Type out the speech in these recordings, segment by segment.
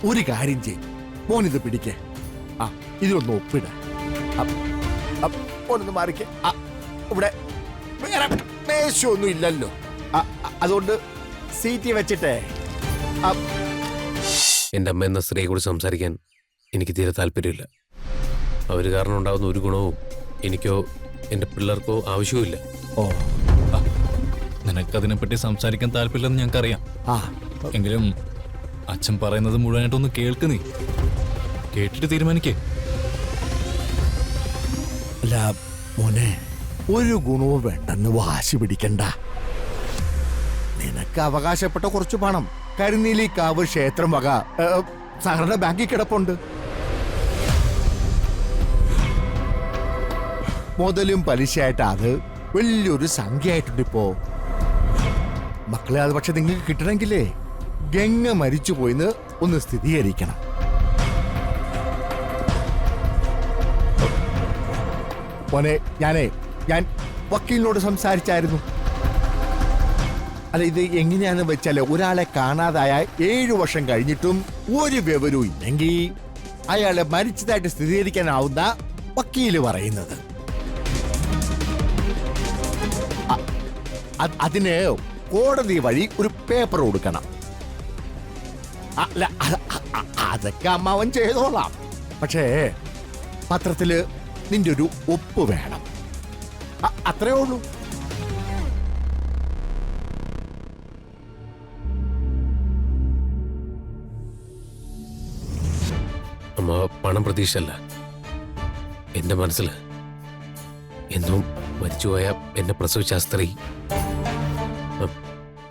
ഒരു കാര്യം ചെയ്യും, മോനിത് പിടിക്കേ. ആ, ഇതൊന്ന് ഒപ്പിട. മോനൊന്ന് മാറിക്കേ. ഇവിടെ വേറെ മേശൊന്നും ഇല്ലല്ലോ, അതുകൊണ്ട് സീറ്റ് വെച്ചിട്ടേ. എൻ്റെ അമ്മ എന്ന സ്ത്രീയെ കുറിച്ച് സംസാരിക്കാൻ എനിക്ക് തീരെ താല്പര്യമില്ല. അവർ കാരണം ഉണ്ടാകുന്ന ഒരു ഗുണവും എനിക്കോ എൻ്റെ പിള്ളേർക്കോ ആവശ്യവുമില്ല. ഓ, നിനക്കതിനെപ്പറ്റി സംസാരിക്കാൻ താല്പര്യമില്ലെന്ന് ഞങ്ങൾക്കറിയാം. എങ്കിലും അച്ഛൻ പറയുന്നത് മുഴുവനായിട്ടൊന്ന് കേൾക്ക്. നീ കേട്ടിട്ട് തീരുമാനിക്കേ. അല്ല മോനെ, ഒരു ഗുണവും വേണ്ടെന്ന് വാശി പിടിക്കണ്ട. നിനക്ക് അവകാശപ്പെട്ട കുറച്ച് പണം കരുനീലിക്കാവ് ക്ഷേത്രം വക സഹകരണ ബാങ്കിൽ കിടപ്പുണ്ട്. മുതലും പലിശയായിട്ട് അത് വലിയൊരു സംഖ്യയായിട്ടുണ്ട് ഇപ്പോ. മക്കളെ, അത് പക്ഷെ നിങ്ങൾക്ക് കിട്ടണമെങ്കിലേ ഗംഗ മരിച്ചുപോയിന്ന് ഒന്ന് സ്ഥിരീകരിക്കണം. മോനെ, ഞാൻ വക്കീലിനോട് സംസാരിച്ചായിരുന്നു. അല്ല, ഇത് എങ്ങനെയാന്ന് വെച്ചാല് ഒരാളെ കാണാതായ 7 വർഷം കഴിഞ്ഞിട്ടും ഒരു വിവരവും ഇല്ലെങ്കിൽ അയാളെ മരിച്ചതായിട്ട് സ്ഥിരീകരിക്കാനാവുന്ന വക്കീല് പറയുന്നത്. അതിന് കോടതി വഴി ഒരു പേപ്പർ കൊടുക്കണം. അല്ല, അതൊക്കെ അമ്മാവൻ ചെയ്തോളാം. പക്ഷേ പത്രത്തില് നിന്റെ ഒരു ഒപ്പ് വേണം. അത്രേ ഉള്ളൂ. അമ്മ പണം പ്രതീക്ഷയല്ല. എൻ്റെ മനസ്സിൽ എന്നും മരിച്ചുപോയ എന്നെ പ്രസവിച്ച ആ സ്ത്രീ,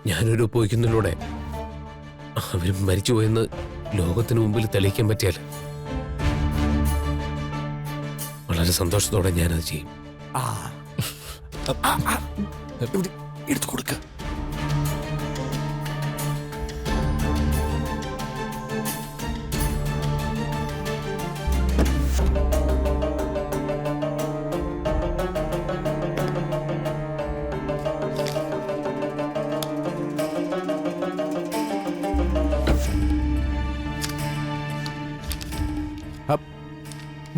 ഞാനൊരു പോയിക്കുന്നതിലൂടെ അവരും മരിച്ചുപോയെന്ന് ലോകത്തിന് മുമ്പിൽ തെളിയിക്കാൻ പറ്റിയാൽ വളരെ സന്തോഷത്തോടെ ഞാനത് ചെയ്യും. എടുത്തു കൊടുക്ക.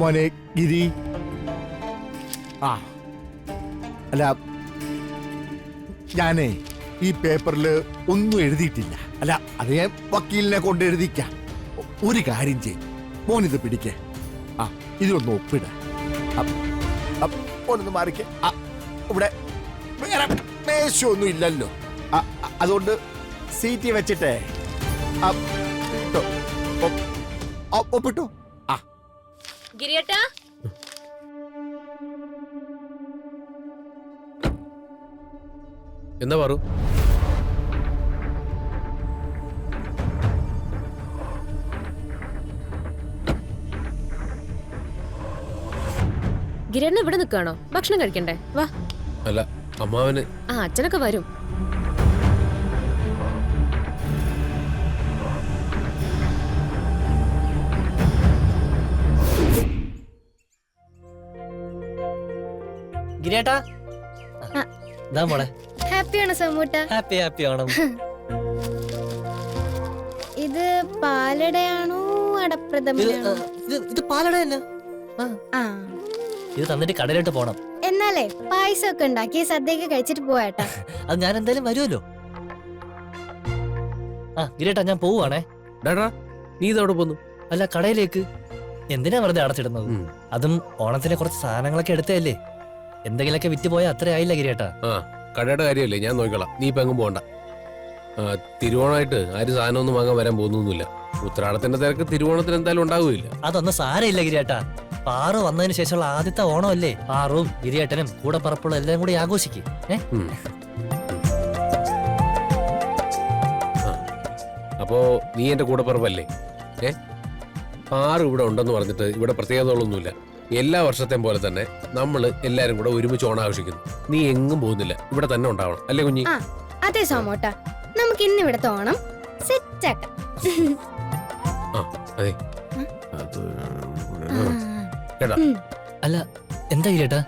മോനെ ഗിരി, അല്ല ഞാനേ ഈ പേപ്പറിൽ ഒന്നും എഴുതിയിട്ടില്ല. അല്ല, അത് ഞാൻ വക്കീലിനെ കൊണ്ട് എഴുതിക്കാം. ഒരു കാര്യം ചെയ്യും, മോനിത് പിടിക്കേ. ഇതൊന്ന് ഒപ്പിട. മോനൊന്ന് മാറിക്കേ. ഇവിടെ വേറെ മേശൊന്നും ഇല്ലല്ലോ, അതുകൊണ്ട് സീറ്റ് വെച്ചിട്ടേ. ഒപ്പിട്ടോ. ഗിരിയേട്ടാ, എന്താ പറു? ഗിരിയേട്ടൻ ഇവിടെ നിൽക്കാണോ? ഭക്ഷണം കഴിക്കണ്ടേ? വാ. അല്ല, അമ്മാവന്. അച്ഛനൊക്കെ വരും. ഗിരിയേട്ടാ, മോളെ ഹാപ്പിയാണോ സമൂട്ട? ഹാപ്പി ഹാപ്പി ആണോ? ഇത് പാലടയാണോ അടപ്രഥമനാണോ? ഇത് പാലട തന്നെ. ഇത് തന്നിട്ട് കടയിലോട്ട് പോണം. എന്നാലേ പായസം ഒക്കെ ഉണ്ടാക്കി സദ്യയൊക്കെ കഴിച്ചിട്ട് പോവാട്ടാ. അത് ഞാൻ എന്തായാലും വരുമല്ലോ. ഗിരിയേട്ടാ, ഞാൻ പോവാണേ. നീ ഇതവിടെ പോന്നു? അല്ല, കടയിലേക്ക്. എന്തിനാ വെറുതെ അടച്ചിടുന്നത്? അതും ഓണത്തിന് കുറച്ച് സാധനങ്ങളൊക്കെ എടുത്തല്ലേ. എന്തെങ്കിലുമൊക്കെ വിറ്റ് പോയാൽ അത്ര ആയില്ല ഗിരിയേട്ടാ. കടയുടെ കാര്യമല്ലേ, ഞാൻ നോക്കിക്കോളാം. നീ ഇപ്പൊ എങ്ങും പോകണ്ട. തിരുവോണമായിട്ട് ആരും സാധനം ഒന്നും വാങ്ങാൻ വരാൻ പോകുന്നൊന്നുമില്ല. ഉത്രാടത്തിന്റെ തിരക്ക് തിരുവോണത്തിന് എന്തായാലും ഉണ്ടാവുകയില്ല. അതൊന്നും സാരമില്ല ഗിരിയേട്ടാ. പാറു വന്നതിന് ശേഷമുള്ള ആദ്യത്തെ ഓണമല്ലേ. പാറും ഗിരിയേട്ടനും കൂടെ പറപ്പുള്ള എല്ലാം കൂടി ആഘോഷിക്കും. അപ്പോ നീ എന്റെ കൂടെ പറപ്പല്ലേ? പാറു ഇവിടെ ഉണ്ടെന്ന് പറഞ്ഞിട്ട് ഇവിടെ പ്രത്യേകതകളൊന്നുമില്ല. എല്ലാ വർഷത്തെയും പോലെ തന്നെ നമ്മൾ എല്ലാരും കൂടെ ഒരുമിച്ച് ഓണാഘോഷിക്കുന്നു. നീ എങ്ങും പോകുന്നില്ല, ഇവിടെ തന്നെ ഉണ്ടാവണം. അല്ലേ കുഞ്ഞി? അതെ സോമോട്ട, നമുക്ക് ഇന്ന് ഇവിടുത്തെ ഓണം സെറ്റ് ആക്കാം. അതെ. കേട്ടാ? അല്ല, എന്താ ഗിരിയേട്ടാ?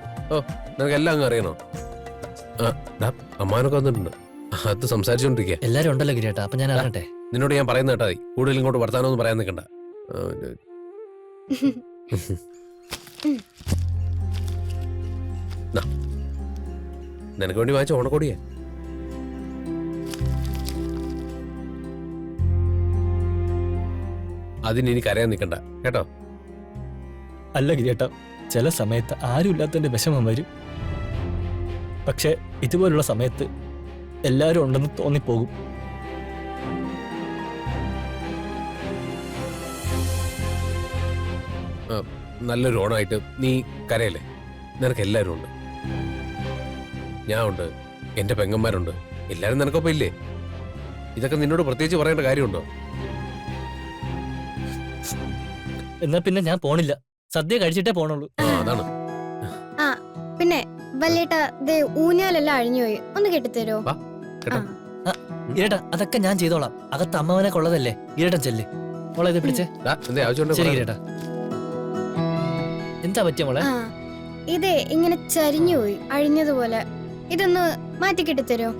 നിനക്ക് എല്ലാം അങ്ങ് അറിയണോ? അമ്മാനൊക്കെ വന്നിട്ടുണ്ട്. അത് സംസാരിച്ചോണ്ടിരിക്കുക. എല്ലാരും ഉണ്ടല്ലോ ഗിരിയേട്ടാ. അപ്പൊ ഞാൻ അറിയട്ടെ. നിന്നോട് ഞാൻ പറയുന്ന കേട്ടാ മതി. കൂടുതൽ ഇങ്ങോട്ട് വർത്താനൊന്നും പറയാൻ നിൽക്കണ്ട. നാ, നിനക്ക് വേണ്ടി വാങ്ങിച്ച ഓണക്കോടിയാ. അതിന് ഇനി കരയാൻ നിൽക്കണ്ട കേട്ടോ. അല്ല ഗിരിയേട്ടാ, ചില സമയത്ത് ആരും ഇല്ലാത്തതിന്റെ വിഷമം വരും. പക്ഷെ ഇതുപോലുള്ള സമയത്ത് എല്ലാവരും ഉണ്ടെന്ന് തോന്നിപ്പോകും. നല്ലൊരു ഓണമായിട്ട് നീ കരയല്ലേ. നിനക്ക് എല്ലാവരും ഉണ്ട്. ഞാൻ ഉണ്ട്, എന്റെ പെങ്ങന്മാരുണ്ട്, എല്ലാരും നിനക്കൊപ്പം ഇല്ലേ? ഇതൊക്കെ നിന്നോട് പ്രത്യേകിച്ച് പറയേണ്ട കാര്യമുണ്ടോ? എന്നാ പിന്നെ ഞാൻ പോണില്ല, സദ്യ കഴിച്ചിട്ടേ പോണുള്ളൂ. അതാണ്. ആ പിന്നെ വല്യേട്ടാ, ദേ ഊഞ്ഞാലെല്ലാം അഴിഞ്ഞുപോയി, ഒന്ന് കെട്ടിത്തരോ? വാ, കേട്ടോ. ഗിരിയേട്ടാ, അതൊക്കെ ഞാൻ ചെയ്തോളാം. അകത്ത് അമ്മാവനെ കൊള്ളതല്ലേ. ഗിരിയേട്ടൻ ചെല്ലേ മോളെ, ഇത് പിടിച്ചേ. എന്തേ ആവശ്യമുണ്ടോ? ശരി ഗിരിയേട്ടാ. എന്താ പറ്റിയ മോളെ? ആ ഇതേ ഇങ്ങനെ ചരിഞ്ഞുപോയി, അഴിഞ്ഞതുപോലെ. ഇതൊന്ന് മാറ്റി കെട്ടിത്തരോ?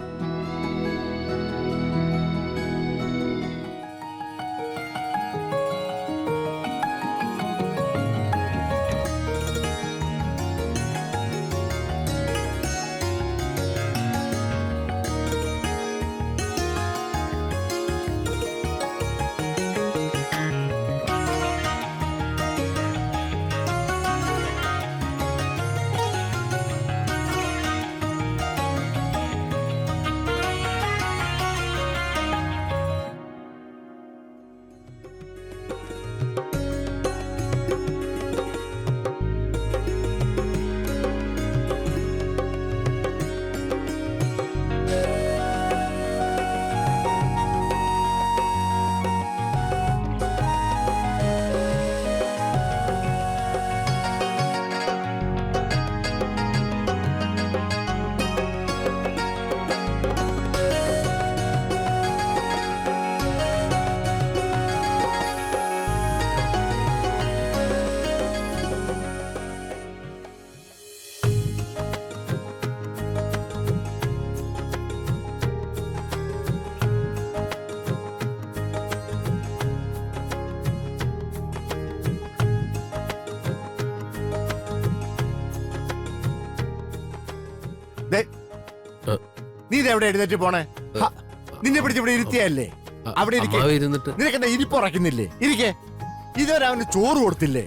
നീ ഇതെവിടെ എഴുന്നേറ്റ് പോണേ? നിന്നെ പിടിച്ച് ഇവിടെ ഇരുത്തിയല്ലേ? അവിടെ ഇരിക്കെ. ഇരുന്നിട്ട് നിനക്കെന്താ ഇരിപ്പുറക്കുന്നില്ലേ? ഇരിക്കെ. ഇതുവരെ അവന് ചോറ് കൊടുത്തില്ലേ?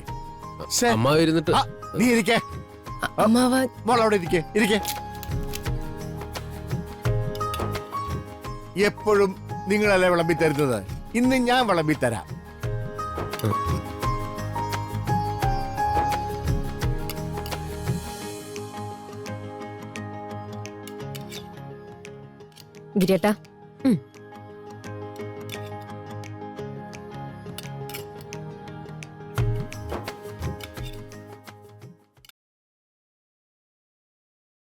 ശ്ശേ. അമ്മാവ് ഇരുന്നിട്ട് ആ, നീ ഇരിക്കെ. മോൾ അവിടെ ഇരിക്കെ. ഇരിക്കെ. എപ്പോഴും നിങ്ങളല്ലേ വിളമ്പി തരുന്നത്. ഇന്ന് ഞാൻ വിളമ്പി തരാം. ഗിരിയേട്ടാ,